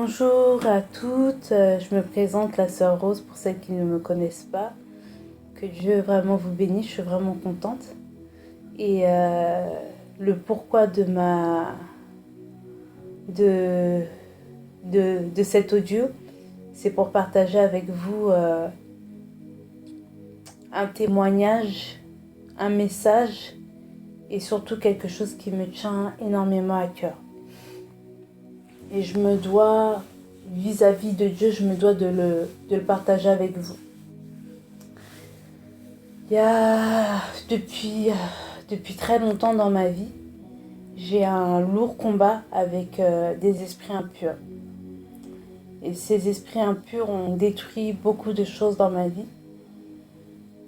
Bonjour à toutes, je me présente la sœur Rose pour celles qui ne me connaissent pas. Que Dieu vraiment vous bénisse, je suis vraiment contente. Et le pourquoi de, de cet audio, c'est pour partager avec vous un témoignage, un message et surtout quelque chose qui me tient énormément à cœur. Et je me dois, vis-à-vis de Dieu, je me dois de le partager avec vous. Il y a depuis très longtemps dans ma vie, j'ai un lourd combat avec des esprits impurs. Et ces esprits impurs ont détruit beaucoup de choses dans ma vie.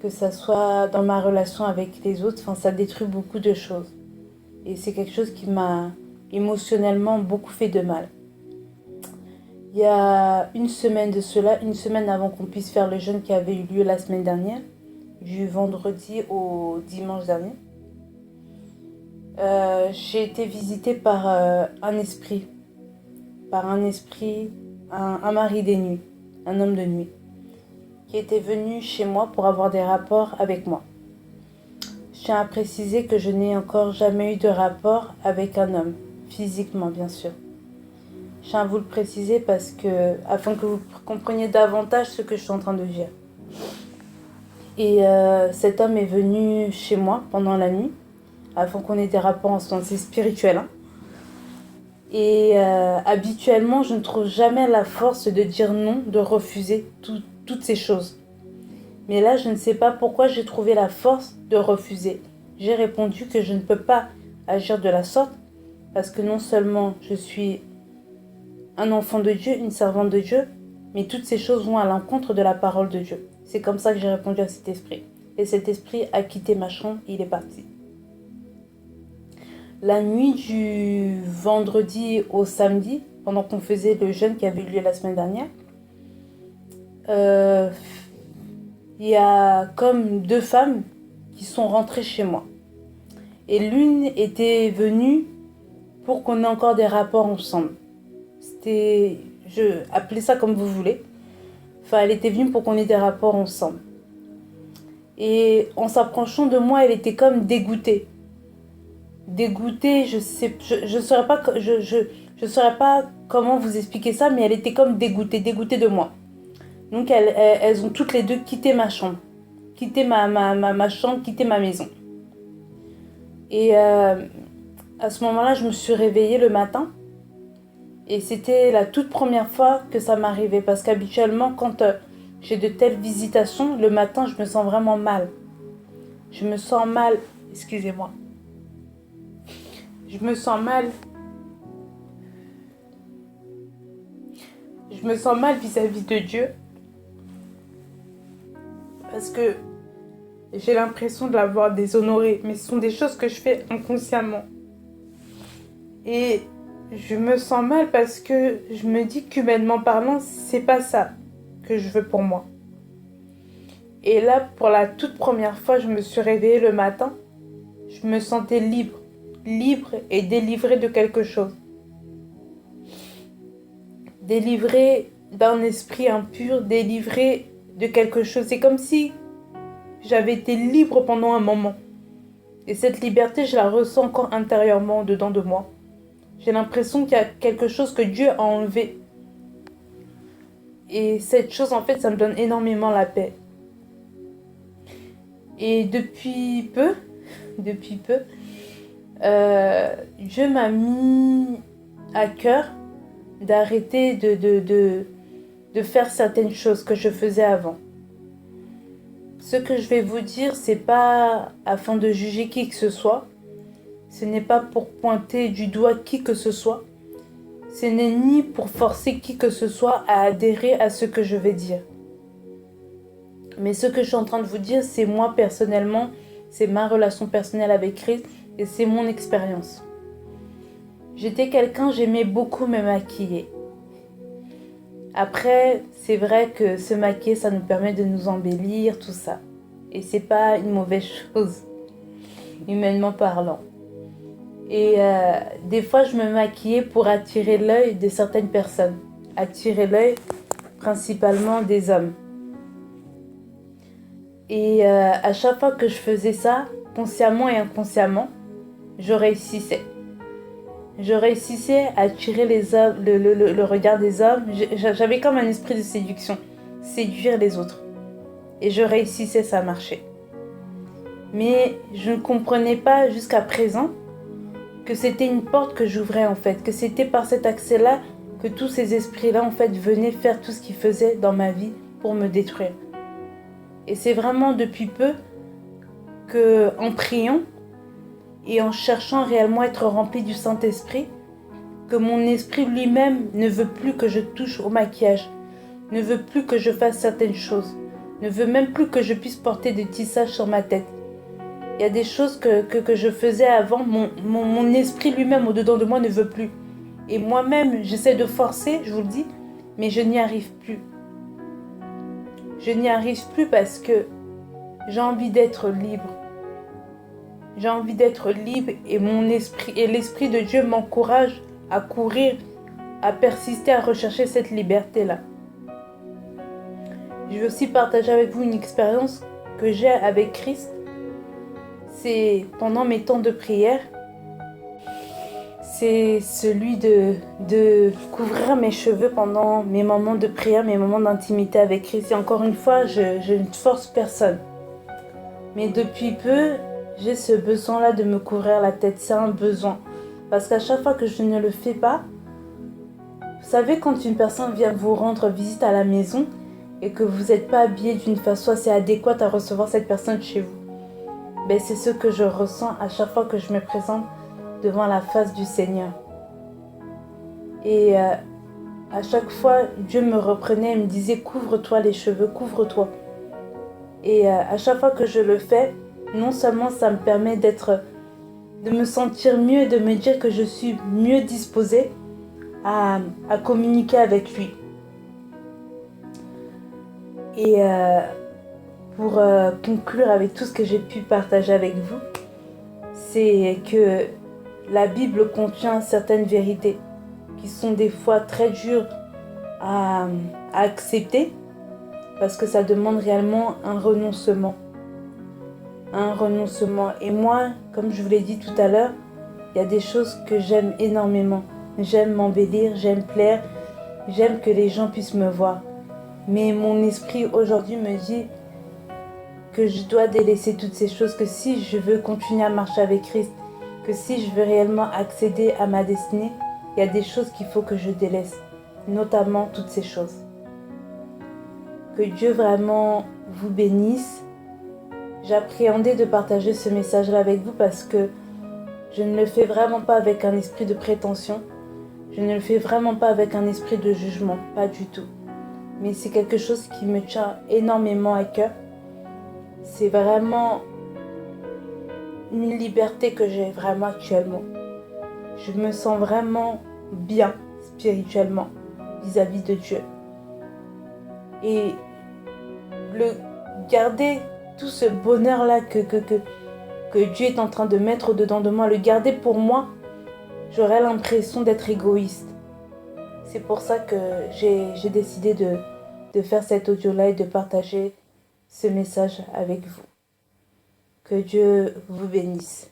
Que ça soit dans ma relation avec les autres, ça détruit beaucoup de choses. Et c'est quelque chose qui m'a émotionnellement beaucoup fait de mal. Il y a une semaine de cela, une semaine avant qu'on puisse faire le jeûne qui avait eu lieu la semaine dernière, du vendredi au dimanche dernier, j'ai été visitée par un esprit, un mari des nuits, un homme de nuit, qui était venu chez moi pour avoir des rapports avec moi. Je tiens à préciser que je n'ai encore jamais eu de rapport avec un homme, physiquement bien sûr. Je tiens à vous le préciser afin que vous compreniez davantage ce que je suis en train de dire. Et cet homme est venu chez moi pendant la nuit, afin qu'on ait des rapports en sens spirituel. Et habituellement, je ne trouve jamais la force de dire non, de refuser toutes ces choses. Mais là, je ne sais pas pourquoi j'ai trouvé la force de refuser. J'ai répondu que je ne peux pas agir de la sorte, parce que non seulement je suis un enfant de Dieu, une servante de Dieu, mais toutes ces choses vont à l'encontre de la parole de Dieu. C'est comme ça que j'ai répondu à cet esprit. Et cet esprit a quitté ma chambre, il est parti. La nuit du vendredi au samedi, pendant qu'on faisait le jeûne qui avait eu lieu la semaine dernière, il y a comme deux femmes qui sont rentrées chez moi. Et l'une était venue pour qu'on ait encore des rapports ensemble. Appelez ça comme vous voulez. Elle était venue pour qu'on ait des rapports ensemble. Et en s'approchant de moi, elle était comme dégoûtée. Dégoûtée, je saurais pas comment vous expliquer ça, mais elle était comme dégoûtée de moi. Donc elles ont toutes les deux quitté ma chambre, quitté ma chambre, quitté ma maison. Et à ce moment-là, je me suis réveillée le matin. Et c'était la toute première fois que ça m'arrivait. Parce qu'habituellement, quand j'ai de telles visitations, le matin, je me sens vraiment mal. Je me sens mal. Excusez-moi. Je me sens mal. Je me sens mal vis-à-vis de Dieu. Parce que j'ai l'impression de l'avoir déshonoré. Mais ce sont des choses que je fais inconsciemment. Et je me sens mal parce que je me dis qu'humainement parlant, c'est pas ça que je veux pour moi. Et là, pour la toute première fois, je me suis réveillée le matin. Je me sentais libre et délivrée de quelque chose. Délivrée d'un esprit impur, délivrée de quelque chose. C'est comme si j'avais été libre pendant un moment. Et cette liberté, je la ressens encore intérieurement, dedans de moi. J'ai l'impression qu'il y a quelque chose que Dieu a enlevé. Et cette chose, en fait, ça me donne énormément la paix. Et depuis peu, Dieu m'a mis à cœur d'arrêter de faire certaines choses que je faisais avant. Ce que je vais vous dire, c'est pas afin de juger qui que ce soit. Ce n'est pas pour pointer du doigt qui que ce soit. Ce n'est ni pour forcer qui que ce soit à adhérer à ce que je vais dire. Mais ce que je suis en train de vous dire, c'est moi personnellement, c'est ma relation personnelle avec Christ et c'est mon expérience. J'étais quelqu'un, j'aimais beaucoup me maquiller. Après, c'est vrai que se maquiller, ça nous permet de nous embellir, tout ça. Et c'est pas une mauvaise chose, humainement parlant. Et des fois, je me maquillais pour attirer l'œil de certaines personnes. attirer l'œil principalement des hommes. Et à chaque fois que je faisais ça, consciemment et inconsciemment, je réussissais. Je réussissais à attirer les hommes, le regard des hommes. J'avais comme un esprit de séduction, séduire les autres. Et je réussissais, ça marchait. Mais je ne comprenais pas jusqu'à présent que c'était une porte que j'ouvrais en fait, que c'était par cet accès-là que tous ces esprits-là en fait venaient faire tout ce qu'ils faisaient dans ma vie pour me détruire. Et c'est vraiment depuis peu que, en priant et en cherchant réellement à être rempli du Saint-Esprit, que mon esprit lui-même ne veut plus que je touche au maquillage, ne veut plus que je fasse certaines choses, ne veut même plus que je puisse porter des tissages sur ma tête. Il y a des choses que je faisais avant, mon esprit lui-même au-dedans de moi ne veut plus. Et moi-même, j'essaie de forcer, je vous le dis, mais je n'y arrive plus. Je n'y arrive plus parce que j'ai envie d'être libre. J'ai envie d'être libre et mon esprit et l'Esprit de Dieu m'encourage à courir, à persister, à rechercher cette liberté-là. Je veux aussi partager avec vous une expérience que j'ai avec Christ. C'est pendant mes temps de prière. C'est celui de couvrir mes cheveux pendant mes moments de prière, mes moments d'intimité avec Christ. Et encore une fois, je ne force personne. Mais depuis peu, j'ai ce besoin-là de me couvrir la tête. C'est un besoin. Parce qu'à chaque fois que je ne le fais pas, vous savez, quand une personne vient vous rendre visite à la maison et que vous n'êtes pas habillé d'une façon assez adéquate à recevoir cette personne chez vous, ben c'est ce que je ressens à chaque fois que je me présente devant la face du Seigneur. Et à chaque fois, Dieu me reprenait et me disait « Couvre-toi les cheveux, couvre-toi ». Et à chaque fois que je le fais, non seulement ça me permet de me sentir mieux et de me dire que je suis mieux disposée à communiquer avec lui. Et pour conclure avec tout ce que j'ai pu partager avec vous, c'est que la Bible contient certaines vérités qui sont des fois très dures à accepter parce que ça demande réellement un renoncement. Un renoncement. Et moi, comme je vous l'ai dit tout à l'heure, il y a des choses que j'aime énormément. J'aime m'embellir, j'aime plaire, j'aime que les gens puissent me voir. Mais mon esprit aujourd'hui me dit que je dois délaisser toutes ces choses, que si je veux continuer à marcher avec Christ, que si je veux réellement accéder à ma destinée, il y a des choses qu'il faut que je délaisse, notamment toutes ces choses. Que Dieu vraiment vous bénisse. J'appréhendais de partager ce message-là avec vous parce que je ne le fais vraiment pas avec un esprit de prétention. Je ne le fais vraiment pas avec un esprit de jugement, pas du tout. Mais c'est quelque chose qui me tient énormément à cœur. C'est vraiment une liberté que j'ai vraiment actuellement. Je me sens vraiment bien spirituellement vis-à-vis de Dieu. Et garder tout ce bonheur-là que Dieu est en train de mettre au-dedans de moi, le garder pour moi, j'aurais l'impression d'être égoïste. C'est pour ça que j'ai décidé de faire cet audio-là et de partager ce message avec vous. Que Dieu vous bénisse.